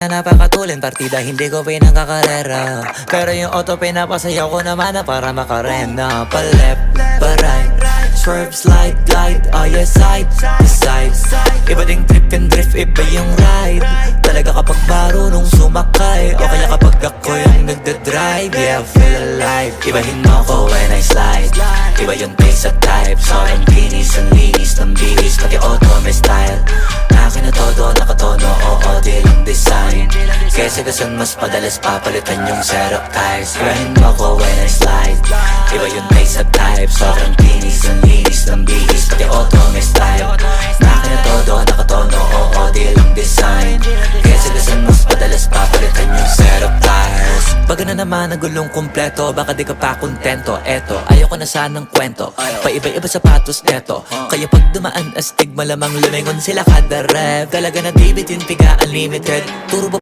Napakatulin partida, hindi ko pinangkakarera. Pero yung auto pinapasayaw ko naman na para makarena. Pa left, pa right, swerve, slide, glide. Oh yeah, side to side. Iba ding trip and drift, iba yung ride. Talaga kapag marunong sumakay, o kaya kapag ako yung nagdadrive. Yeah, feel alive. Ibahin mo ko when I slide. Iba yung pace at type. Sobrang kinis, ang linis ng bihis. Pati auto may style. Akin na todo, nakatono, oo, di lang design. Kesa gasan mas padalas papalitan yung setup tires. Ibahin mo ko when I slide. Iba yung pace at type. Sobrang kinis, ang linis ng bihis. Pati auto may style. Akin na todo, nakatono, oo, di lang design. Kesa gasan mas padalas papalitan yung setup tires. Pag na naman ang gulong kumpleto, baka di ka pa kontento. Eto, ayoko na sanang kwento. Paiba-iba sapatos neto. Kaya pag dumaan astig, malamang lumingon sila kada rep. Talaga na David yung piga unlimited. Turbo